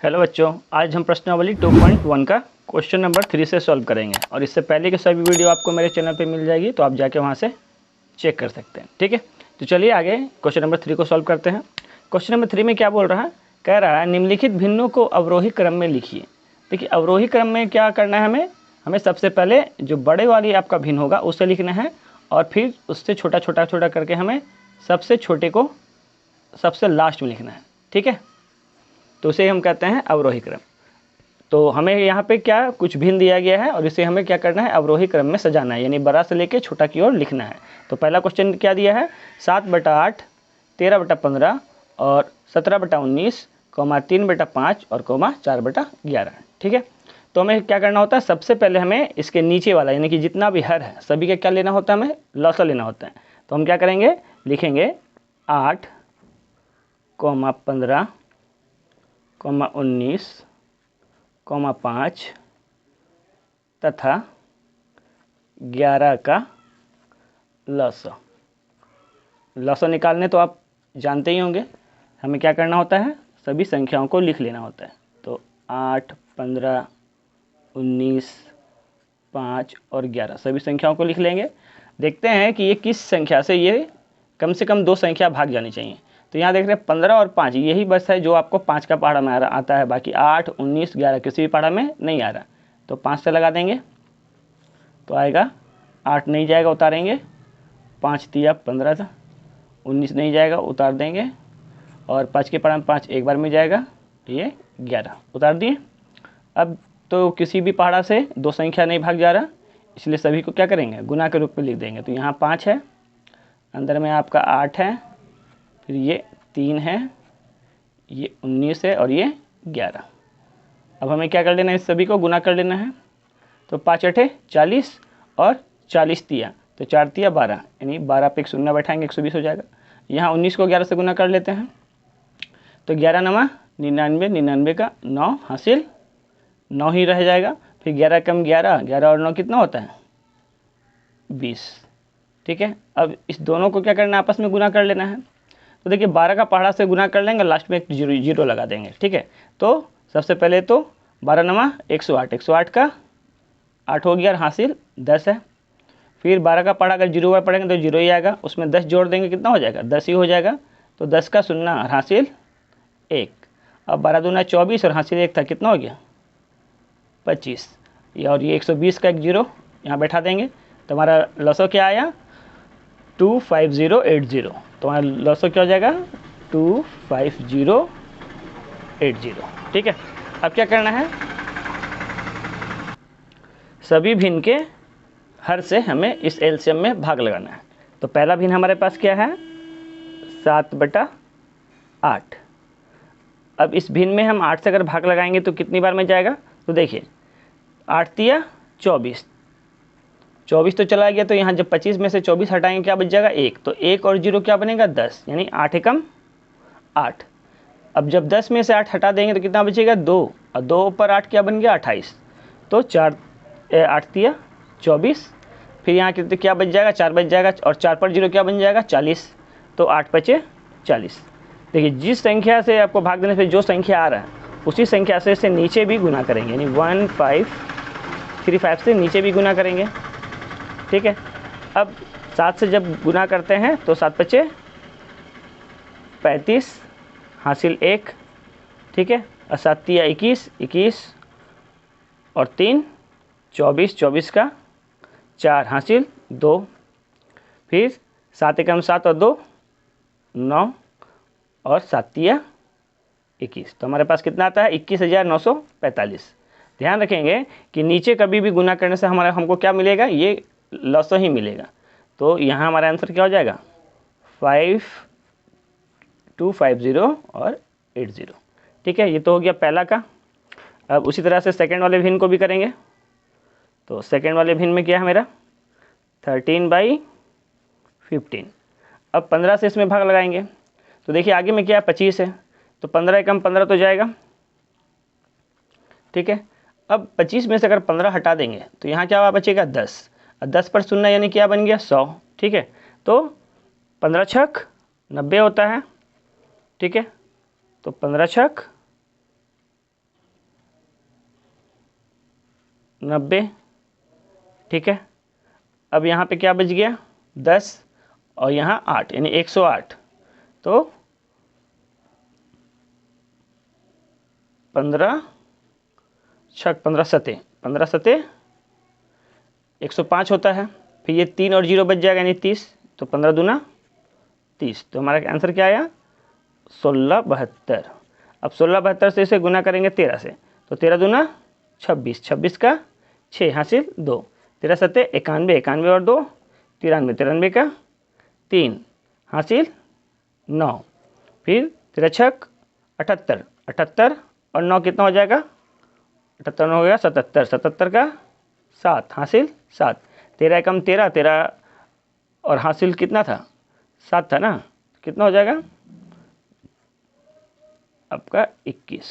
Hello बच्चों, आज हम प्रश्नावली 2.1 का क्वेश्चन नंबर 3 से सॉल्व करेंगे और इससे पहले की सभी वीडियो आपको मेरे चैनल पे मिल जाएगी, तो आप जाके वहाँ से चेक कर सकते हैं। ठीक है, तो चलिए आगे क्वेश्चन नंबर 3 को सॉल्व करते हैं। क्वेश्चन नंबर 3 में क्या बोल रहा है, कह रहा है निम्नलिखित भिन्नों को अवरोही क्रम में लिखिए। देखिए अवरोही क्रम में क्या करना है, हमें सबसे पहले जो बड़े वाली आपका भिन्न होगा उसे लिखना है और फिर उससे छोटा छोटा छोटा करके हमें सबसे छोटे को सबसे लास्ट में लिखना है। ठीक है, तो उसे हम कहते हैं अवरोही क्रम। तो हमें यहाँ पे क्या कुछ भिन्न दिया गया है और इसे हमें क्या करना है, अवरोही क्रम में सजाना है, यानी बड़ा से लेके छोटा की ओर लिखना है। तो पहला क्वेश्चन क्या दिया है, 7/8, 13/15 और 17/19, 3/5 और 4/11। ठीक है, तो हमें क्या करना होता है, सबसे पहले हमें इसके नीचे वाला यानी कि जितना भी हर है सभी का क्या लेना होता है, हमें लौसा लेना होता है। तो हम क्या करेंगे, लिखेंगे 8, 15, 19, 5 तथा 11 का लसा। लसा निकालने तो आप जानते ही होंगे, हमें क्या करना होता है, सभी संख्याओं को लिख लेना होता है। तो 8, 15, 19, 5 और 11 सभी संख्याओं को लिख लेंगे। देखते हैं कि ये किस संख्या से ये कम से कम 2 संख्या भाग जानी चाहिए। तो यहाँ देख रहे हैं 15 और 5 यही बस है जो आपको 5 का पहाड़ा में आता है, बाकी 8, 19, 11 किसी भी पहाड़ा में नहीं आ रहा। तो 5 से लगा देंगे तो आएगा 8 नहीं जाएगा, उतारेंगे 5 दिया 15 था, 19 नहीं जाएगा उतार देंगे और 5 के पहाड़ा में 5 एक बार में जाएगा, ये 11 उतार दिए। अब तो किसी भी पहाड़ा से 2 संख्या नहीं भाग जा रहा, इसलिए सभी को क्या करेंगे, गुना के रूप में लिख देंगे। तो यहाँ 5 है, अंदर में आपका 8 है, फिर ये 3 है, ये 19 है और ये 11। अब हमें क्या कर लेना है, इस सभी को गुना कर लेना है। तो 5 8 40 और 40 दिया तो 4 दिया 12, यानी 12 पे एक शून्य बैठाएंगे 120 हो जाएगा। यहाँ 19 को 11 से गुना कर लेते हैं तो 11 9 99, 99 का 9 हासिल 9 ही रह जाएगा। फिर 11 कम 11, 11 और 9 कितना होता है 20। ठीक है, अब इस दोनों को क्या करना है, आपस में गुना कर लेना है। तो देखिए 12 का पहाड़ा से गुना कर लेंगे, लास्ट में एक जीरो लगा देंगे। ठीक है, तो सबसे पहले तो 12 9 108, 108 का 8 हो गया और हासिल 10 है। फिर 12 का पहाड़ा अगर जीरो बार पढ़ेंगे तो जीरो ही आएगा, उसमें 10 जोड़ देंगे कितना हो जाएगा, 10 ही हो जाएगा। तो 10 का शून्य और हासिल 1। अब 12 दूना 24 और हासिल 1 था, कितना हो गया 25। और ये 120 का एक जीरो यहाँ बैठा देंगे तो हमारा लसो क्या आया 25080। तो हमारा लसो क्या हो जाएगा 25080। ठीक है, अब क्या करना है, सभी भिन्न के हर से हमें इस एलसीएम में भाग लगाना है। तो पहला भिन्न हमारे पास क्या है 7/8। अब इस भिन्न में हम 8 से अगर भाग लगाएंगे तो कितनी बार में जाएगा, तो देखिए 8 दिया 24, 24 तो चला गया। तो यहाँ जब 25 में से 24 हटाएंगे क्या बच जाएगा 1, तो 1 और 0 क्या बनेगा 10, यानी 8 एकम 8। अब जब 10 में से 8 हटा देंगे तो कितना बचेगा 2, और 2 पर 8 क्या बन गया 28। तो 8 दिया 24, फिर यहाँ कितने क्या बच जाएगा 4 बच जाएगा, और 4 पर 0 क्या बन जाएगा 40। तो 8 बचे 40। देखिए जिस संख्या से आपको भाग देने से जो संख्या आ रहा है उसी संख्या से इसे नीचे भी गुना करेंगे, यानी 1535 से नीचे भी गुना करेंगे। ठीक है, अब 7 से जब गुना करते हैं तो 7 बचे 35 हासिल 1। ठीक है, और 7 दिया 21, 21 और 3 24, 24 का 4 हासिल 2। फिर 7 एकम 7 और 2 9 और 7 दिया 21। तो हमारे पास कितना आता है 21,945। ध्यान रखेंगे कि नीचे कभी भी गुना करने से हमको क्या मिलेगा, ये लॉस ही मिलेगा। तो यहाँ हमारा आंसर क्या हो जाएगा 5250 और 80। ठीक है, ये तो हो गया पहला का। अब उसी तरह से सेकंड वाले भिन्न को भी करेंगे। तो सेकंड वाले भिन्न में क्या है मेरा 13/15। अब 15 से इसमें भाग लगाएंगे तो देखिए आगे में क्या है 25 है, तो 15 एकम 15 तो जाएगा। ठीक है, अब 25 में से अगर 15 हटा देंगे तो यहाँ क्या बचेगा 10, और 10 पर शून्य यानी क्या बन गया 100। ठीक है, तो 15 छक 90 होता है। ठीक है, तो 15 छक 90, ठीक है। अब यहाँ पे क्या बच गया 10 और यहाँ 8 यानी 108। तो 15 छक 15 सते 105 होता है। फिर ये 3 और 0 बच जाएगा यानी 30। तो 15 दूना 30। तो हमारा आंसर क्या आया 1672। अब 1672 से इसे गुना करेंगे 13 से। तो 13 दूना 26, 26 का 6 हासिल 2, 13 सत्ते 91, 91 और 2 93, 93 का 3 हासिल 9। फिर 13 छक 78, 78 और 9 कितना हो जाएगा 78 हो गया 77, 77 का 7 हासिल 7, 13 एकम 13, 13 और हासिल कितना था 7 था ना, कितना हो जाएगा आपका 21,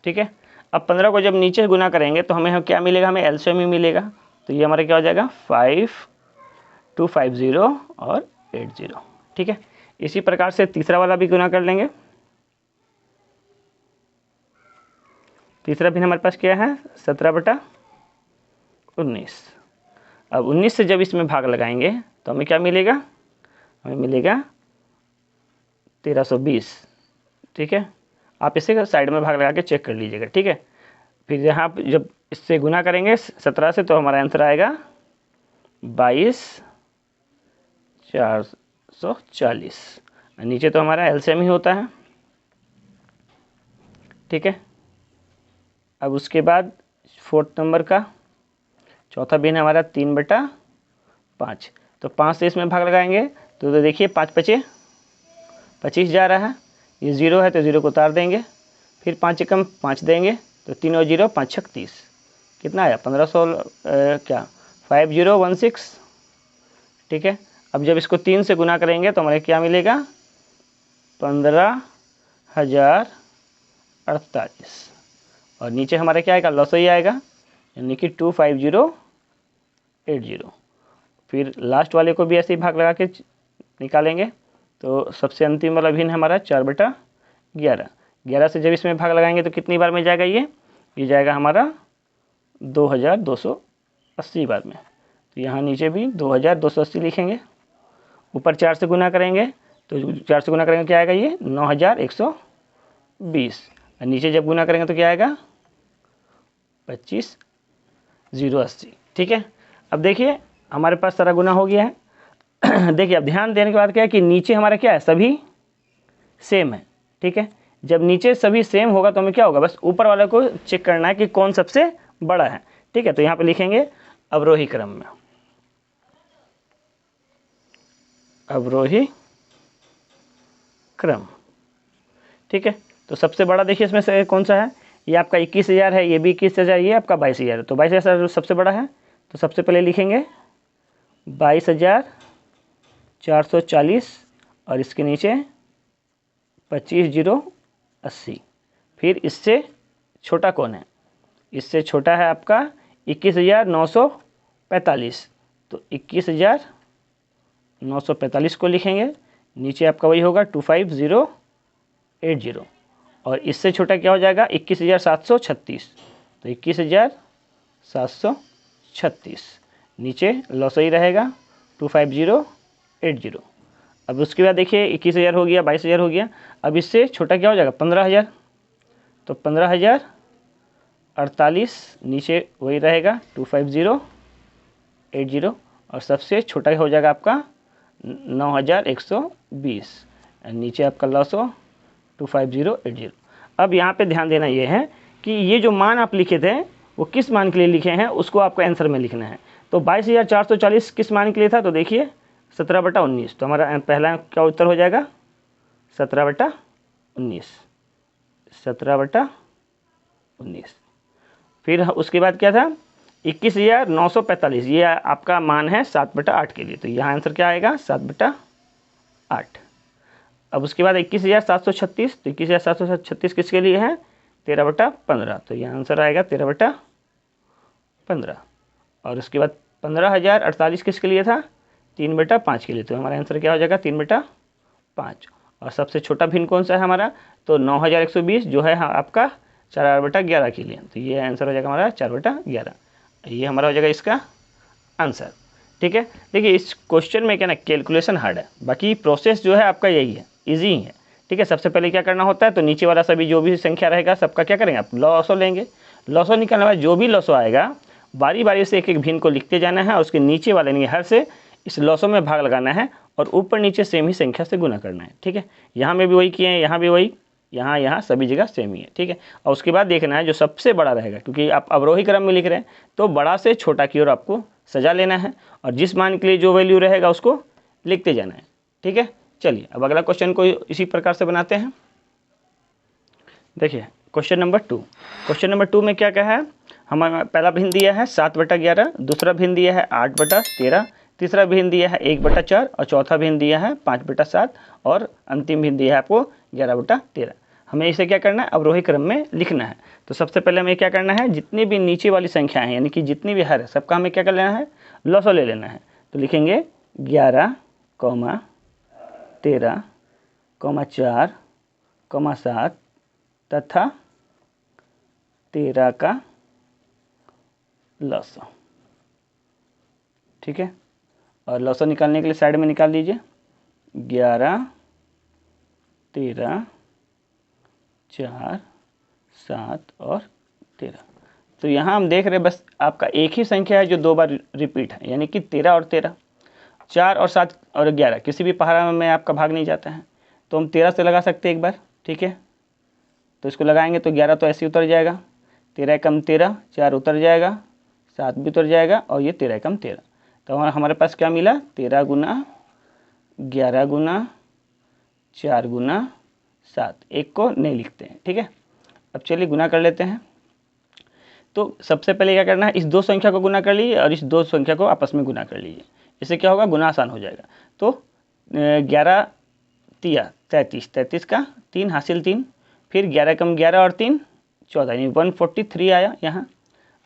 ठीक है। अब 15 को जब नीचे गुना करेंगे तो हमें क्या मिलेगा, हमें एलसीएम ही मिलेगा। तो ये हमारा क्या हो जाएगा 5250 और 80, ठीक है। इसी प्रकार से तीसरा वाला भी गुना कर लेंगे। तीसरा भी हमारे पास क्या है 17/19। अब 19 से जब इसमें भाग लगाएंगे तो हमें क्या मिलेगा, हमें मिलेगा 1320, ठीक है। आप इसे साइड में भाग लगा के चेक कर लीजिएगा, ठीक है। फिर यहाँ जब इससे गुना करेंगे 17 से तो हमारा आंसर आएगा 22,440। नीचे तो हमारा एलसीएम ही होता है, ठीक है। अब उसके बाद 4th नंबर का चौथा भिन्न हमारा 3/5। तो 5 से इसमें भाग लगाएंगे तो देखिए 5 पचे 25 जा रहा है, ये 0 है तो 0 को उतार देंगे। फिर 5 एकम 5 देंगे तो 3 और 0 5 छक 30, कितना आया 1500 क्या 5016, ठीक है। अब जब इसको 3 से गुना करेंगे तो हमारे क्या मिलेगा 15,048 और नीचे हमारे क्या आएगा लॉस ही आएगा यानी कि 25080। फिर लास्ट वाले को भी ऐसे ही भाग लगा के निकालेंगे। तो सबसे अंतिम वाला भिन्न हमारा 4/11। 11 से जब इसमें भाग लगाएंगे तो कितनी बार में जाएगा ये जाएगा हमारा 2280 बार में। तो यहाँ नीचे भी 2280 लिखेंगे। ऊपर 4 से गुना करेंगे तो 4 से गुना करेंगे क्या आएगा ये 9120। और नीचे जब गुना करेंगे तो क्या आएगा 25,080, ठीक है। अब देखिए हमारे पास सारा गुना हो गया है। देखिए अब ध्यान देने के बाद क्या है कि नीचे हमारा क्या है सभी सेम है, ठीक है। जब नीचे सभी सेम होगा तो हमें क्या होगा बस ऊपर वाले को चेक करना है कि कौन सबसे बड़ा है, ठीक है। तो यहाँ पे लिखेंगे अवरोही क्रम में, अवरोही क्रम, ठीक है। तो सबसे बड़ा देखिए इसमें से कौन सा है, ये आपका 21,000 है, ये भी 21,000, ये आपका 22,000 है। तो 22,000 सबसे बड़ा है तो सबसे पहले लिखेंगे 22,440 और इसके नीचे 25,080। फिर इससे छोटा कौन है, इससे छोटा है आपका 21,945। तो 21,945 को लिखेंगे, नीचे आपका वही होगा 25080 और इससे छोटा क्या हो जाएगा 21,736। तो 21,736 नीचे लॉस ही रहेगा 25080। अब उसके बाद देखिए 21,000 हो गया, 22,000 हो गया। अब इससे छोटा क्या हो जाएगा 15,000। तो 15,048 नीचे वही रहेगा 25080 और सबसे छोटा हो जाएगा आपका 9,120। नीचे आपका लॉस हो 25080। अब यहाँ पे ध्यान देना ये है कि ये जो मान आप लिखे थे वो किस मान के लिए लिखे हैं उसको आपको आंसर में लिखना है। तो 22,440 किस मान के लिए था, तो देखिए 17/19। तो हमारा पहला क्या उत्तर हो जाएगा 17/19, 17/19। फिर उसके बाद क्या था 21,945, ये आपका मान है 7/8 के लिए। तो यहाँ आंसर क्या आएगा 7/8। अब उसके बाद 21,736, तो 21,736 किसके लिए है 13/15। तो यहाँ आंसर आएगा 13/15। और उसके बाद 15,048 किसके लिए था 3/5 के लिए। तो हमारा आंसर क्या हो जाएगा 3/5। और सबसे छोटा भिन्न कौन सा है हमारा, तो 9,120 जो है आपका 4/11 के लिए। तो ये आंसर हो जाएगा हमारा 4/11, ये हमारा हो जाएगा इसका आंसर। ठीक है, देखिए इस क्वेश्चन में क्या ना कैलकुलेशन हार्ड है, बाकी प्रोसेस जो है आपका यही है, ईजी ही है। ठीक है, सबसे पहले क्या करना होता है, तो नीचे वाला सभी जो भी संख्या रहेगा सबका क्या करेंगे आप लॉसो लेंगे। लॉसो निकालने के बाद जो भी लॉसो आएगा बारी बारी से एक एक भिन्न को लिखते जाना है, और उसके नीचे वाले नहीं हर से इस लॉसो में भाग लगाना है और ऊपर नीचे सेम ही संख्या से गुना करना है। ठीक है, यहाँ में भी वही किए हैं, यहाँ भी वही, यहाँ सभी जगह सेम ही है। ठीक है, और उसके बाद देखना है जो सबसे बड़ा रहेगा, क्योंकि आप अवरोही क्रम में लिख रहे हैं तो बड़ा से छोटा की ओर आपको सजा लेना है, और जिस मान के लिए जो वैल्यू रहेगा उसको लिखते जाना है। ठीक है, चलिए अब अगला क्वेश्चन को इसी प्रकार से बनाते हैं। देखिए क्वेश्चन नंबर 2, क्वेश्चन नंबर 2 में क्या कहा है, हमारा पहला भिन्न दिया है 7/11, दूसरा भिन्न दिया है 8/13, तीसरा भिन्न दिया है 1/4 और चौथा भिन्न दिया है 5/7 और अंतिम भिन्न दिया है आपको 11/13। हमें इसे क्या करना है, अवरोही क्रम में लिखना है। तो सबसे पहले हमें क्या करना है, जितनी भी नीचे वाली संख्या है यानी कि जितनी भी हर है सबका हमें क्या कर लेना है, लॉसो ले लेना है। तो लिखेंगे 11, 13, 4, 7 तथा 13 का लॉसो। ठीक है, और लॉसो निकालने के लिए साइड में निकाल दीजिए 11, 13, 4, 7 और 13। तो यहाँ हम देख रहे हैं बस आपका एक ही संख्या है जो 2 बार रिपीट है, यानी कि 13 और 13, 4 और 7 और 11 किसी भी पहाड़ा में आपका भाग नहीं जाता है, तो हम 13 से लगा सकते हैं एक बार। ठीक है, तो इसको लगाएंगे तो 11 तो ऐसे ही उतर जाएगा, 13 कम 13, 4 उतर जाएगा, 7 भी उतर जाएगा और ये 13 कम 13। तो हमारे पास क्या मिला, 13 गुना 11 गुना 4 गुना 7, एक को नहीं लिखते हैं। ठीक है, अब चलिए गुना कर लेते हैं। तो सबसे पहले क्या करना है, इस दो संख्या को गुना कर लीजिए और इस दो संख्या को आपस में गुना कर लीजिए, इससे क्या होगा, गुना आसान हो जाएगा। तो 11 तिया 33, 33 का 3 हासिल 3, फिर 11 कम 11 और 3 14, यानी 143 आया यहाँ।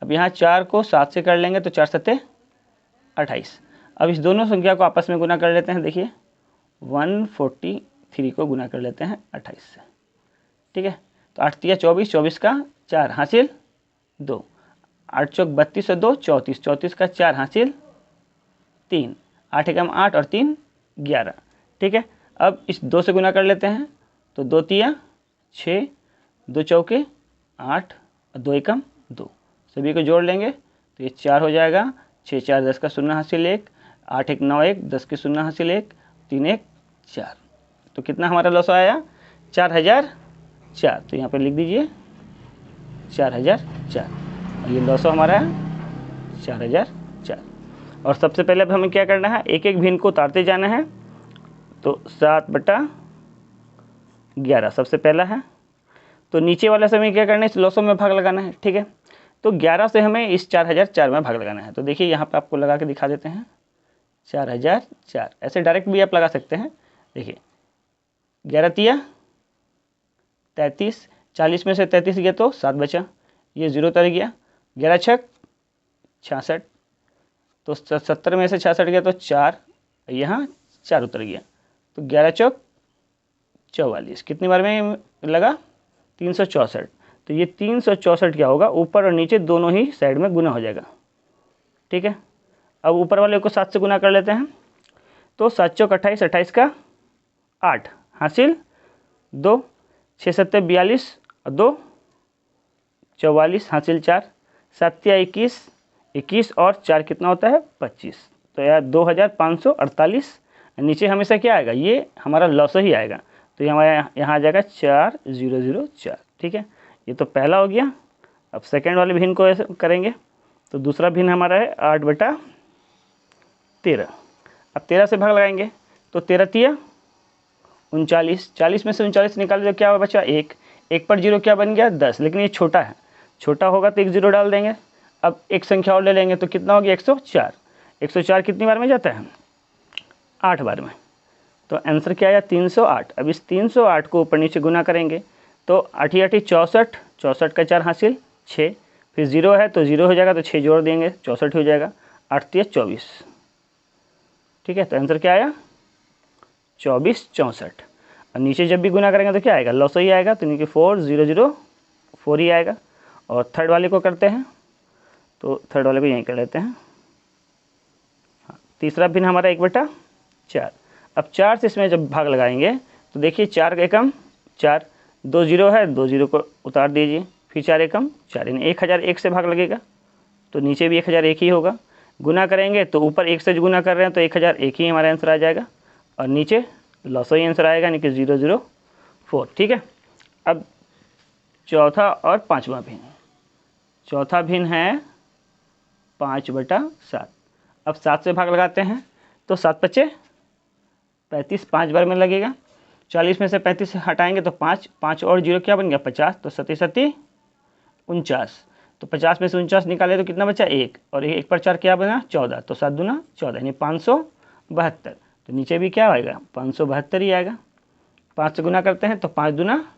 अब यहाँ 4 को 7 से कर लेंगे तो 4 7 28। अब इस दोनों संख्या को आपस में गुना कर लेते हैं। देखिए 143 को गुना कर लेते हैं 28 से। ठीक है, तो 8 तिया 24, 24 का 4 हासिल 2, 8 चौक 32 और 2 34, 34 का 4 हासिल 3, 8 एकम 8 और 3 11। ठीक है, अब इस 2 से गुना कर लेते हैं, तो 2 तिया 6, 2 चौके 8 और 2 एकम 2, सभी को जोड़ लेंगे तो ये 4 हो जाएगा। 6 4 10 का 0 हासिल 1, 8 1 9 1 10 के 0 हासिल 1, 3 1 4। तो कितना हमारा लॉस आया, 4004। तो यहाँ पर लिख दीजिए 4004, और ये लॉस हमारा 4004। और सबसे पहले अब हमें क्या करना है, एक एक भिन्न को उतारते जाना है। तो 7/11 सबसे पहला है, तो नीचे वाले से हमें क्या करना है, इस लॉसों में भाग लगाना है। ठीक है, तो 11 से हमें इस 4004 में भाग लगाना है। तो देखिए यहाँ पे आपको लगा के दिखा देते हैं 4004, ऐसे डायरेक्ट भी आप लगा सकते हैं। देखिए 11 तिया 33, 40 में से 33 गया तो 7 बचा, ये 0 उतर गया, 11 छक 66, तो 70 में से 66 गया तो 4, यहाँ 4 उतर गया, तो 11 चौक 44, कितनी बार में लगा, 364। तो ये 364 क्या होगा, ऊपर और नीचे दोनों ही साइड में गुना हो जाएगा। ठीक है, अब ऊपर वाले को 7 से गुना कर लेते हैं, तो 7 चौक 28, 28 का 8 हासिल 2, 6 7 42 और 2 44 हासिल 4, 7 या 21, 21 और 4 कितना होता है 25। तो यार 2548। नीचे हमेशा क्या आएगा, ये हमारा लॉस ही आएगा, तो ये हमारे यहाँ आ जाएगा 4004। ठीक है, ये तो पहला हो गया। अब सेकेंड वाले भिन्न को ऐसे करेंगे, तो दूसरा भिन्न हमारा है 8/13। अब 13 से भाग लगाएंगे, तो 13 तिया 39, 40 में से 39 निकाले तो क्या बचा, 1, 1 पर 0 क्या बन गया 10, लेकिन ये छोटा है, छोटा होगा तो 1 0 डाल देंगे। अब एक संख्या और ले लेंगे तो कितना हो गया 104। 104 कितनी बार में जाता है, 8 बार में, तो आंसर क्या आया 308। अब इस 308 को ऊपर नीचे गुना करेंगे, तो 8 8 64, 64 का 4 हासिल 6, फिर 0 है तो 0 हो जाएगा, तो 6 जोड़ देंगे 64 हो जाएगा, 8 3 24। ठीक है, तो आंसर क्या आया 2464। अब नीचे जब भी गुना करेंगे तो क्या आएगा, लॉस ही आएगा, तो यानी कि 4004। 4 ही आएगा। और थर्ड वाले को करते हैं, तो थर्ड वाले को यहीं कर लेते हैं। हाँ, तीसरा भिन्न हमारा 1/4। अब 4 से इसमें जब भाग लगाएंगे तो देखिए 4 एकम 4, 2 जीरो है, 2 जीरो को उतार दीजिए, फिर 4 एकम 4, यानी 1001 से भाग लगेगा, तो नीचे भी 1001 ही होगा। गुना करेंगे तो ऊपर 1 से गुना कर रहे हैं तो 1001 ही हमारा आंसर आ जाएगा, और नीचे लॉसो ही आंसर आएगा, यानी कि 004। ठीक है। अब चौथा और पाँचवा भिन्न, चौथा भिन्न है 5/7। अब 7 से भाग लगाते हैं तो 7 पचे 35, 5 बार में लगेगा। 40 में से 35 हटाएंगे तो 5, 5 और 0 क्या बन गया 50, तो 7 7 49, तो 50 में से 49 निकाले तो कितना बचा 1, और 1 पर 4 क्या बना 14, तो 7 दूना 14, यानी 572। तो नीचे भी क्या आएगा 572 ही आएगा। 5 से गुना करते हैं तो 5 दूना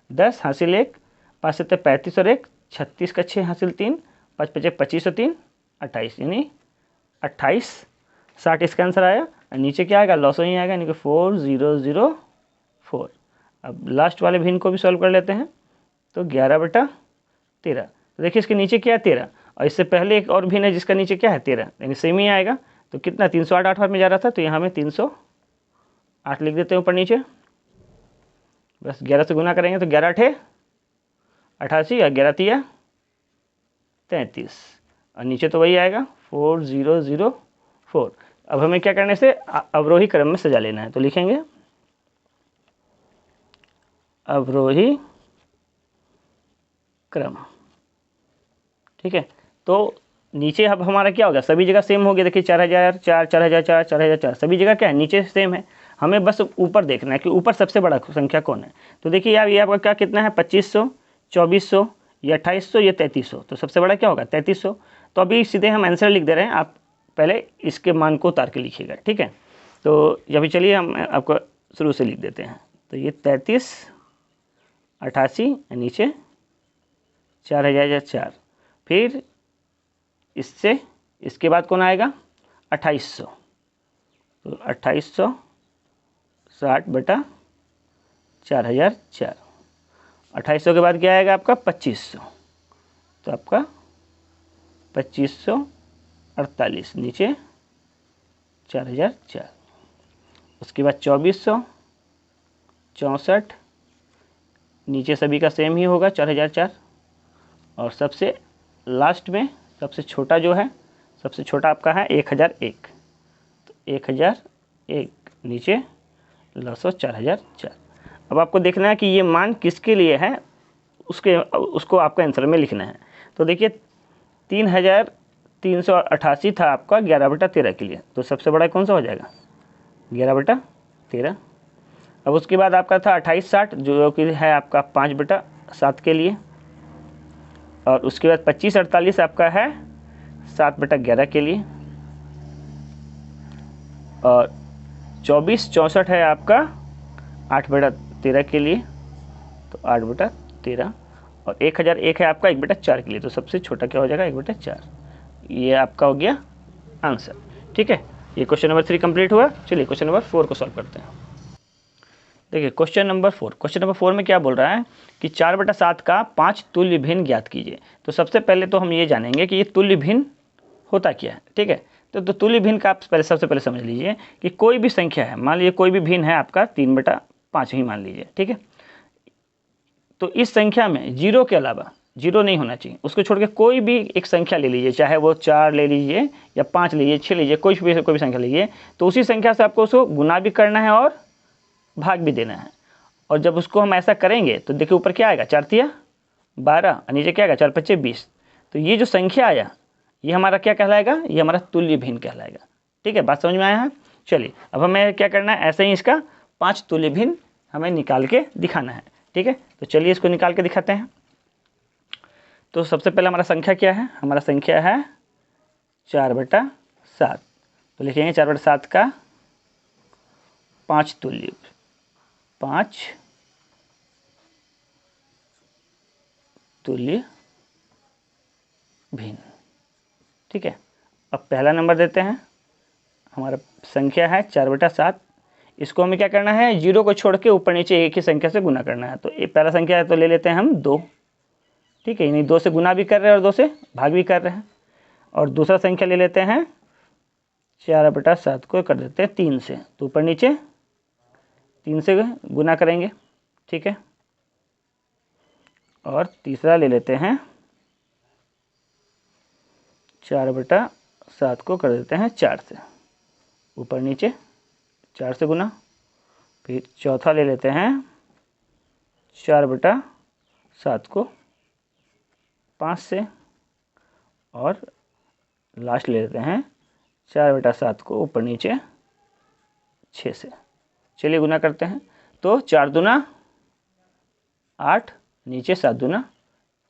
10, हासिल 1, 5 से 35 और 1 36 का 6 हासिल 3, 5 पचे 25 और 3 28, यानी 28, 60 इसका आंसर आया। और नीचे क्या आएगा लॉसो ही आएगा, यानी कि 4004। अब लास्ट वाले भिन्न को भी सॉल्व कर लेते हैं, तो 11/13। तो देखिए इसके नीचे क्या है 13, और इससे पहले एक और भिन्न है जिसका नीचे क्या है 13, यानी सेम ही आएगा। तो कितना 308 8 बार में जा रहा था, तो यहाँ में 308 लिख देते हैं ऊपर नीचे। बस 11 से गुना करेंगे तो 11 8 88, और 11 3 33, और नीचे तो वही आएगा 4004। अब हमें क्या करने से अवरोही क्रम में सजा लेना है, तो लिखेंगे अवरोही क्रम। ठीक है। तो नीचे अब हमारा क्या होगा, सभी जगह सेम हो गया। देखिए 4004, 4004, 4004, सभी जगह क्या है नीचे सेम है। हमें बस ऊपर देखना है कि ऊपर सबसे बड़ा संख्या कौन है। तो देखिए यार ये आपका क्या कितना है 2500, 2400, या 2800, या 3300, तो सबसे बड़ा क्या होगा 3300। तो अभी सीधे हम आंसर लिख दे रहे हैं, आप पहले इसके मान को उतार के लिखिएगा। ठीक है। तो अभी चलिए हम आपको शुरू से लिख देते हैं। तो ये 33, 88, नीचे 4004, फिर इससे इसके बाद कौन आएगा 2800, तो 2860/4004। 2800 के बाद क्या आएगा आपका 2500, तो आपका 2548, नीचे 4004। उसके बाद 2400, 64, नीचे सभी का सेम ही होगा 4004, और सबसे लास्ट में सबसे छोटा जो है, सबसे छोटा आपका है 1001, तो 1001, नीचे लॉसो 4004। अब आपको देखना है कि ये मान किसके लिए है, उसको आपका आंसर में लिखना है। तो देखिए 3388 था आपका 11/13 के लिए, तो सबसे बड़ा कौन सा हो जाएगा 11/13। अब उसके बाद आपका था 2860 जो कि है आपका 5/7 के लिए, और उसके बाद 2548 आपका है 7/11 के लिए, और 2464 है आपका 8/13 के लिए, तो 8/13, और 1001 है आपका 1/4 के लिए, तो सबसे छोटा क्या हो जाएगा 1/4। ये आपका हो गया आंसर। ठीक है, ये क्वेश्चन नंबर 3 कंप्लीट हुआ। चलिए क्वेश्चन नंबर 4 को सॉल्व करते हैं। देखिए क्वेश्चन नंबर 4 में क्या बोल रहा है कि 4/7 का 5 तुल्य भिन्न ज्ञात कीजिए। तो सबसे पहले तो हम ये जानेंगे कि ये तुल्य भिन्न होता क्या है। ठीक है, तो तुल्य भिन्न का आप सबसे पहले समझ लीजिए कि कोई भी संख्या है, मान लीजिए कोई भी भिन्न है आपका 3/5 ही मान लीजिए। ठीक है, तो इस संख्या में जीरो के अलावा, जीरो नहीं होना चाहिए, उसको छोड़ के कोई भी एक संख्या ले लीजिए, चाहे वो 4 ले लीजिए या 5 लीजिए, 6 लीजिए, कोई भी संख्या लीजिए, तो उसी संख्या से आपको उसको गुना भी करना है और भाग भी देना है। और जब उसको हम ऐसा करेंगे तो देखिए ऊपर क्या आएगा 4 तिया 12, और नीचे क्या आएगा 4 पच्चे 20। तो ये जो संख्या आया ये हमारा क्या कहलाएगा, ये हमारा तुल्य भिन्न कहलाएगा। ठीक है, बात समझ में आया है। चलिए अब हमें क्या करना है, ऐसे ही इसका 5 तुल्य भिन्न हमें निकाल के दिखाना है। ठीक है, तो चलिए इसको निकाल के दिखाते हैं। तो सबसे पहले हमारा संख्या क्या है, हमारा संख्या है 4/7। तो लिखेंगे 4/7 का 5 तुल्य, 5 तुल्य भिन्न। ठीक है, अब पहला नंबर देते हैं, हमारा संख्या है 4/7। इसको हमें क्या करना है, जीरो को छोड़ के ऊपर नीचे एक ही संख्या से गुना करना है। तो ये पहला संख्या है तो ले लेते हैं हम 2, ठीक है, यानी 2 से गुना भी कर रहे हैं और 2 से भाग भी कर रहे हैं। और दूसरा संख्या ले लेते हैं 4/7 को कर देते हैं 3 से, तो ऊपर नीचे 3 से गुना करेंगे। ठीक है, और तीसरा ले लेते हैं 4/7 को कर देते हैं 4 से, ऊपर नीचे 4 से गुना। फिर चौथा ले लेते हैं 4/7 को 5 से, और लास्ट ले लेते हैं 4/7 को ऊपर नीचे 6 से। चलिए गुना करते हैं, तो 4 दूना 8, नीचे 7 दूना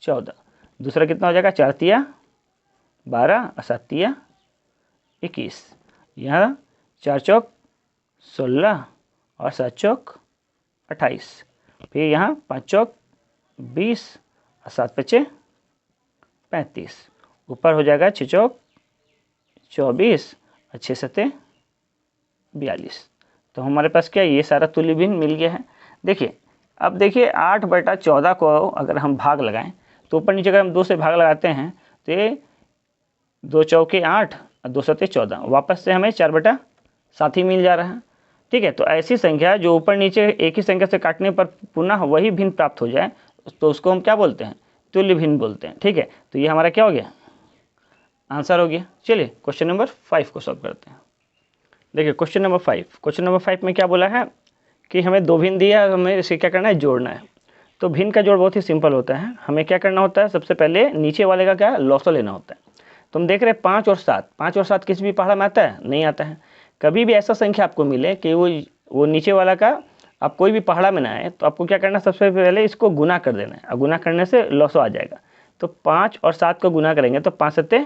14। दूसरा कितना हो जाएगा, 4 तिया 12 और 7 तिया 21। यहाँ 4 चौक 16 और 7 चौक 28। फिर यहाँ 5 चौक 20 और 7 पचे 35। ऊपर हो जाएगा 6 चौक 24 और 6 सते 42। तो हमारे पास क्या, ये सारा तुल्य भिन्न मिल गया है। देखिए, अब देखिए 8/14 को अगर हम भाग लगाएं, तो ऊपर नीचे अगर हम 2 से भाग लगाते हैं तो ये 2 चौके 8 और 2 सते 14, वापस से हमें 4/7 ही मिल जा रहा है। ठीक है, तो ऐसी संख्या जो ऊपर नीचे एक ही संख्या से काटने पर पुनः वही भिन्न प्राप्त हो जाए, तो उसको हम क्या बोलते हैं, तुल्य भिन्न बोलते हैं। ठीक है, तो ये हमारा क्या हो गया, आंसर हो गया। चलिए क्वेश्चन नंबर 5 को सॉल्व करते हैं। देखिए क्वेश्चन नंबर 5 में क्या बोला है कि हमें 2 भिन्न दिया है, हमें इसे क्या करना है, जोड़ना है। तो भिन्न का जोड़ बहुत ही सिंपल होता है। हमें क्या करना होता है, सबसे पहले नीचे वाले का क्या लॉसो लेना होता है। तो हम देख रहे हैं 5 और 7 किसी भी पहाड़ा में आता है, नहीं आता है। कभी भी ऐसा संख्या आपको मिले कि वो नीचे वाला का आप कोई भी पहाड़ा में ना आए, तो आपको क्या करना है, सबसे पहले इसको गुना कर देना है, और गुना करने से लॉसो आ जाएगा। तो 5 और 7 को गुना करेंगे तो 5 सत्ते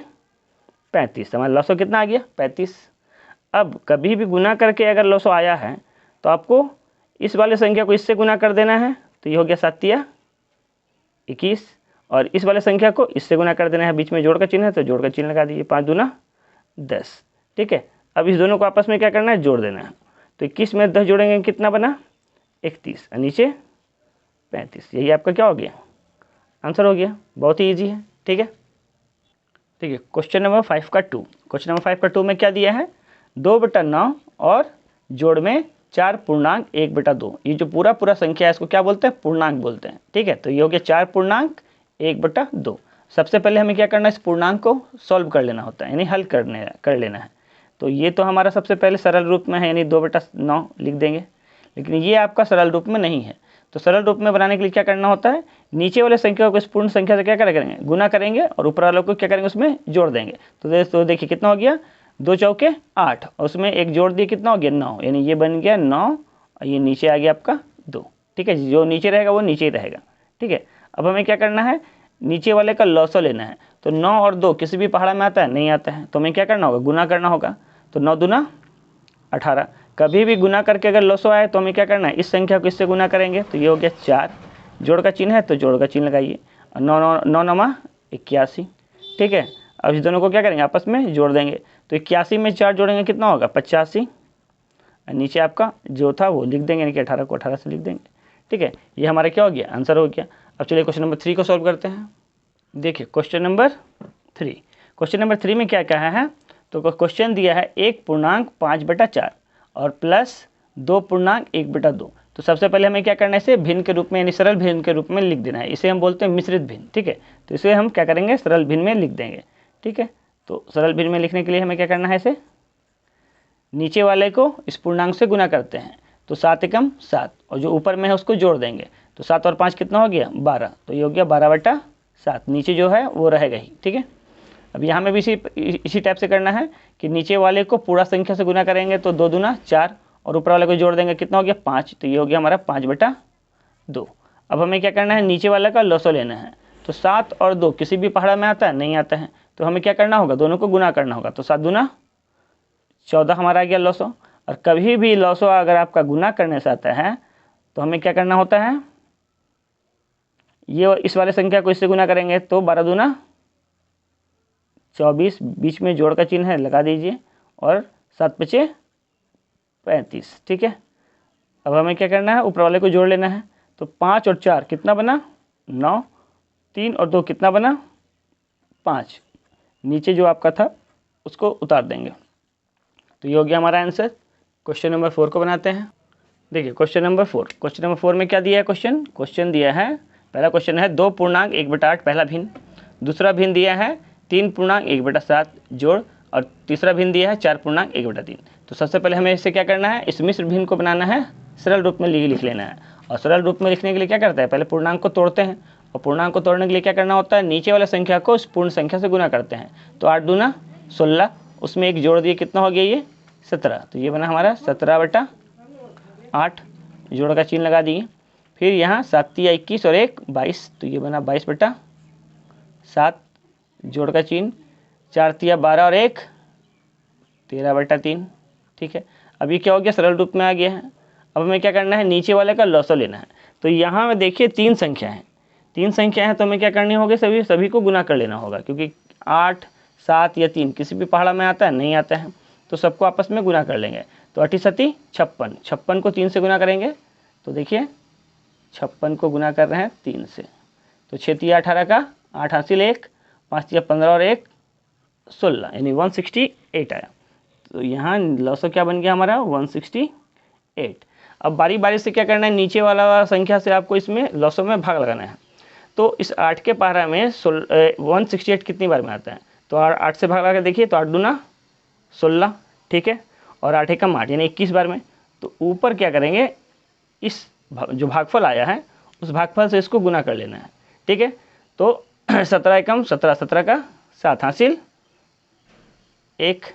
35, हमारा लॉसो कितना आ गया, 35। अब कभी भी गुना करके अगर लॉसो आया है तो आपको इस वाले संख्या को इससे गुना कर देना है, तो ये हो गया 7 तिया 21, और इस वाले संख्या को इससे गुना कर देना है, बीच में जोड़ का चिन्ह है तो जोड़ का चिन्ह लगा दीजिए, 5 दूना 10। ठीक है, अब इस दोनों को आपस में क्या करना है, जोड़ देना है। तो 21 में 10 जोड़ेंगे कितना बना, 31, और नीचे 35। यही आपका क्या हो गया, आंसर हो गया। बहुत ही ईजी है। ठीक है, ठीक है। क्वेश्चन नंबर 5 का 2, क्वेश्चन नंबर 5 का 2 में क्या दिया है, 2/9 और जोड़ में 4 पूर्णांक 1/2। ये जो पूरा संख्या है इसको क्या बोलते हैं, पूर्णांक बोलते हैं। ठीक है, तो ये हो गया 4 पूर्णांक 1/2। सबसे पहले हमें क्या करना है, इस पूर्णांक को सॉल्व कर लेना होता है, यानी हल कर लेना है। तो ये तो हमारा सबसे पहले सरल रूप में है, यानी 2/9 लिख देंगे। लेकिन ये आपका सरल रूप में नहीं है, तो सरल रूप में बनाने के लिए क्या करना होता है, नीचे वाले संख्या को इस पूर्ण संख्या से क्या करेंगे, गुना करेंगे, और ऊपर वालों को क्या करेंगे, उसमें जोड़ देंगे। तो देखिए कितना हो गया, 2 चौके 8, और उसमें एक जोड़ दिए, कितना हो गया 9, यानी ये बन गया 9, और ये नीचे आ गया आपका 2। ठीक है, जो नीचे रहेगा वो नीचे ही रहेगा। ठीक है, अब हमें क्या करना है, नीचे वाले का लॉसो लेना है। तो 9 और 2 किसी भी पहाड़ा में आता है, नहीं आता है, तो हमें क्या करना होगा, गुना करना होगा। तो 9 दूना 18। कभी भी गुना करके अगर लॉसो आए तो हमें क्या करना है, इस संख्या को इससे गुना करेंगे, तो ये हो गया 4, जोड़ का चिन्ह है तो जोड़ का चिन्ह लगाइए, और 9 9 81। ठीक है, अब इस दोनों को क्या करेंगे, आपस में जोड़ देंगे। तो 81 में 4 जोड़ेंगे कितना होगा, 85, और नीचे आपका जो था वो लिख देंगे, यानी कि 18 को 18 से लिख देंगे। ठीक है, ये हमारा क्या हो गया, आंसर हो गया। अब चलिए क्वेश्चन नंबर 3 को सॉल्व करते हैं। देखिए क्वेश्चन नंबर 3 में क्या कहा है, तो क्वेश्चन दिया है 1 पूर्णांक 5/4 और प्लस 2 पूर्णांक 1/2। तो सबसे पहले हमें क्या करना है, इसे भिन्न के रूप में, यानी सरल भिन्न के रूप में लिख देना है। इसे हम बोलते हैं मिश्रित भिन्न। ठीक है, तो इसे हम क्या करेंगे, सरल भिन्न में लिख देंगे। ठीक है, तो सरल भिन्न में लिखने के लिए हमें क्या करना है, इसे नीचे वाले को इस पूर्णांक से गुना करते हैं, तो 7 एकम 7, और जो ऊपर में है उसको जोड़ देंगे। तो 7 और 5 कितना हो गया, 12, तो ये हो गया 12/7। नीचे जो है वो रहेगा ही। ठीक है, अब यहाँ में भी इसी टाइप से करना है कि नीचे वाले को पूरा संख्या से गुना करेंगे, तो 2 दूना 4, और ऊपर वाले को जोड़ देंगे, कितना हो गया 5, तो ये हो गया हमारा 5/2। अब हमें क्या करना है, नीचे वाला का लॉसो लेना है। तो 7 और 2 किसी भी पहाड़ा में आता है, नहीं आता है, तो हमें क्या करना होगा, दोनों को गुना करना होगा। तो 7 दूना 14 हमारा आ गया लॉसो। और कभी भी लॉसो अगर आपका गुना करने से आता है तो हमें क्या करना होता है, ये इस वाले संख्या को इससे गुना करेंगे, तो 12 दूना 24, बीच में जोड़ का चिन्ह है लगा दीजिए, और 7 पचे 35। ठीक है, अब हमें क्या करना है, ऊपर वाले को जोड़ लेना है। तो 5 और 4 कितना बना, 9, 3 और 2 कितना बना 5, नीचे जो आपका था उसको उतार देंगे। तो ये हो गया हमारा आंसर। क्वेश्चन नंबर 4 को बनाते हैं। देखिए क्वेश्चन नंबर 4 में क्या दिया है क्वेश्चन दिया है, पहला क्वेश्चन है 2 पूर्णांक 1/8 पहला भिन्न, दूसरा भिन्न दिया है 3 पूर्णांक 1/7 जोड़, और तीसरा भिन्न दिया है 4 पूर्णांक 1/3। तो सबसे पहले हमें इससे क्या करना है, इस मिश्र भिन्न को बनाना है, सरल रूप में लिख लेना है। और सरल रूप में लिखने के लिए क्या करता है, पहले पूर्णांक को तोड़ते हैं, और पूर्णांक को तोड़ने के लिए क्या करना होता है, नीचे वाला संख्या को उस पूर्ण संख्या से गुना करते हैं। तो 8 दूना 16, उसमें एक जोड़ दिए, कितना हो गया ये 17। तो ये बना हमारा 17/8, जोड़ का चिन्ह लगा दिए। फिर यहाँ 7 या 21 और 1 22, तो ये बना 22/7, जोड़ का चिन्ह। 4 या 12 और 1 13/3, ठीक है। अब ये क्या हो गया, सरल रूप में आ गया है। अब हमें क्या करना है, नीचे वाले का लॉसो लेना है। तो यहाँ में देखिए 3 संख्या है, तो हमें क्या करनी होगी, सभी को गुना कर लेना होगा, क्योंकि 8 7 या 3 किसी भी पहाड़ा में आता है, नहीं आता है, तो सबको आपस में गुना कर लेंगे। तो 8 सती 56, 56 को 3 से गुना करेंगे। तो देखिए 56 को गुना कर रहे हैं 3 से, तो 6 या 18 का 8 हासिल 1, 5 या 15 और 1 16, यानी 168 आया। तो यहाँ लॉसो क्या बन गया हमारा 168। अब बारी बारी से क्या करना है, नीचे वाला संख्या से आपको इसमें लॉसो में भाग लगाना है। तो इस 8 के पारा में 168 कितनी बार में आता है, तो 8 से भाग लगा के देखिए, तो 8 दूना 16, ठीक है, और 8 एकम 8, यानी 21 बार में। तो ऊपर क्या करेंगे, इस जो भागफल आया है उस भागफल से इसको गुना कर लेना है, ठीक है। तो 17 एकम 17, 17 का 7 हासिल 1,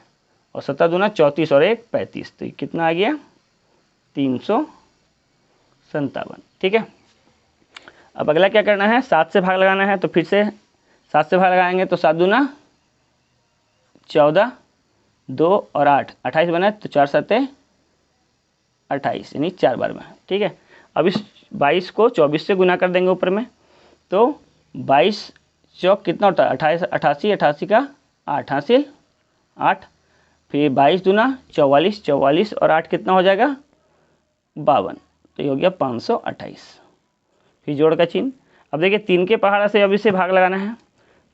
और 17 दूना 34 और 1 35, तो कितना आ गया 357, ठीक है। अब अगला क्या करना है, 7 से भाग लगाना है। तो फिर से 7 से भाग लगाएंगे, तो 7 दूना 14, 2 और 8 28 बना, तो 4 7 28, यानी 4 बार में, ठीक है। अब इस 22 को 24 से गुना कर देंगे ऊपर में, तो 22 चौक कितना होता है 28, 88, 88 का 8 हासिल 8, फिर 22 दूना 44, 44 और 8 कितना हो जाएगा 52, तो ये हो गया 528। फिर जोड़ का चिन्ह। अब देखिए 3 के पहाड़ा से अब इसे भाग लगाना है।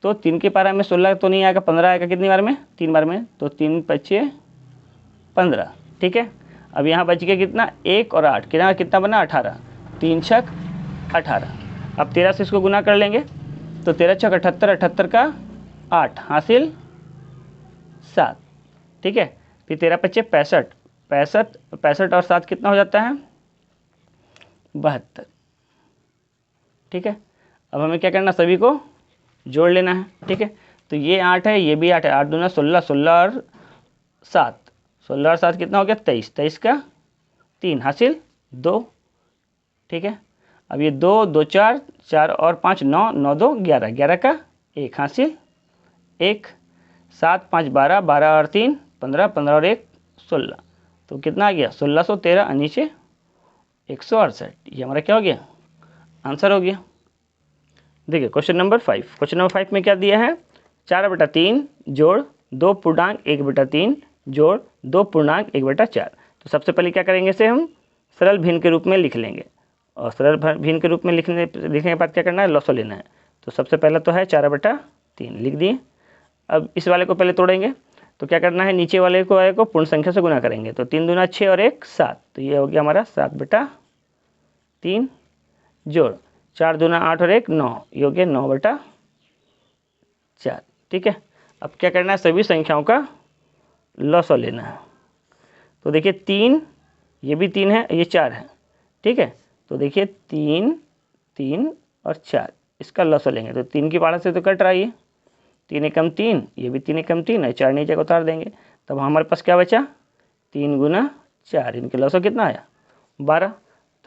तो 3 के पहाड़ा में 16 तो नहीं आएगा, 15 आएगा, कितनी बार में 3 बार में, तो 3 5 15, ठीक है। अब यहाँ बच गया कितना 1 और 8, कितना बना 18, 3 छक 18। अब 13 से इसको गुना कर लेंगे, तो 13 छक 78, 78 का 8 हासिल 7, ठीक है। फिर 13 5 65, 65 और 7 कितना हो जाता है 72, ठीक है। अब हमें क्या करना, सभी को जोड़ लेना है, ठीक है। तो ये 8 है, ये भी 8 है, 8 दूना 16, 16 और 7, 16 और 7 कितना हो गया 23, 23 का 3 हासिल 2, ठीक है। अब ये 2 2 4, 4 और 5 9, 9 2 11, 11 का 1 हासिल 1, 7 5 12, 12 और 3 15, 15 और 1 16, तो कितना आ गया 1613, नीचे 168। ये हमारा क्या हो गया, आंसर हो गया। देखिए क्वेश्चन नंबर 5 में क्या दिया है, 4/3 जोड़ 2 पूर्णांक 1/3 जोड़ 2 पूर्णांक 1/4। तो सबसे पहले क्या करेंगे, इसे हम सरल भिन्न के रूप में लिख लेंगे, और सरल भिन्न के रूप में लिखने के बाद क्या करना है, लॉसो लेना है। तो सबसे पहले तो है 4/3 लिख दिए। अब इस वाले को पहले तोड़ेंगे, तो क्या करना है, नीचे वाले को पूर्ण संख्या से गुना करेंगे। तो 3 दूना 6 और 1 7, तो ये हो गया हमारा 7/3 जोड़ 4 दूना 8 और 1 9, ये हो गया 9/4, ठीक है। अब क्या करना है, सभी संख्याओं का लॉसो लेना है। तो देखिए 3, ये भी 3 है, ये 4 है, ठीक है। तो देखिए 3 3 और 4, इसका लॉसो लेंगे। तो 3 की पहाड़ा से तो कट रहा है, ये 3 एकम 3, ये भी 3 एकम 3 है, 4 नीचे को उतार देंगे। तब हमारे पास क्या बचा 3 गुना 4, इनके लॉसो कितना आया 12,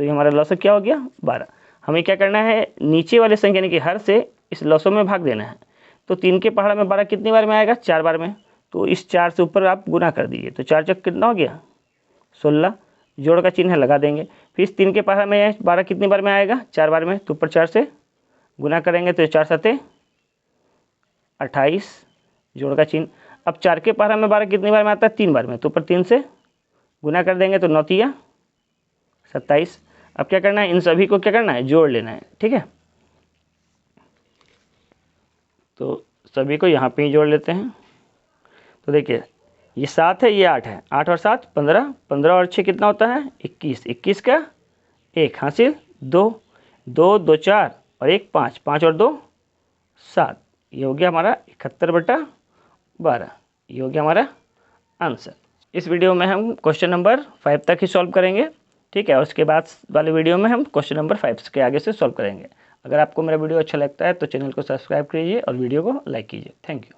तो ये हमारा लॉसो क्या हो गया 12। हमें क्या करना है, नीचे वाले संख्या यानी कि हर से इस लॉसो में भाग देना है। तो 3 के पहाड़ा में 12 कितनी बार में आएगा 4 बार में, तो इस 4 से ऊपर आप गुना कर दीजिए। तो 4 चौक कितना हो गया 16, जोड़ का चिन्ह लगा देंगे। फिर इस 3 के पहाड़ा में 12 कितनी बार में आएगा 4 बार में, तो ऊपर 4 से गुना करेंगे, तो 4 7 28, जोड़ का चिन्ह। अब 4 के पहाड़ा में 12 कितनी बार में आता है 3 बार में, तो ऊपर 3 से गुना कर देंगे, तो 9 तिया 27। अब क्या करना है, इन सभी को क्या करना है जोड़ लेना है, ठीक है। तो सभी को यहाँ पे ही जोड़ लेते हैं। तो देखिए ये 7 है, ये 8 है, 8 और 7 15, 15 और 6 कितना होता है 21, 21 का 1 हासिल 2, 2 2 4 और 1 5, 5 और 2 7। ये हो गया हमारा 71/12। ये हो गया हमारा आंसर। इस वीडियो में हम क्वेश्चन नंबर 5 तक ही सॉल्व करेंगे, ठीक है, और उसके बाद वाले वीडियो में हम क्वेश्चन नंबर 5 के आगे से सॉल्व करेंगे। अगर आपको मेरा वीडियो अच्छा लगता है तो चैनल को सब्सक्राइब कीजिए और वीडियो को लाइक कीजिए। Thank you.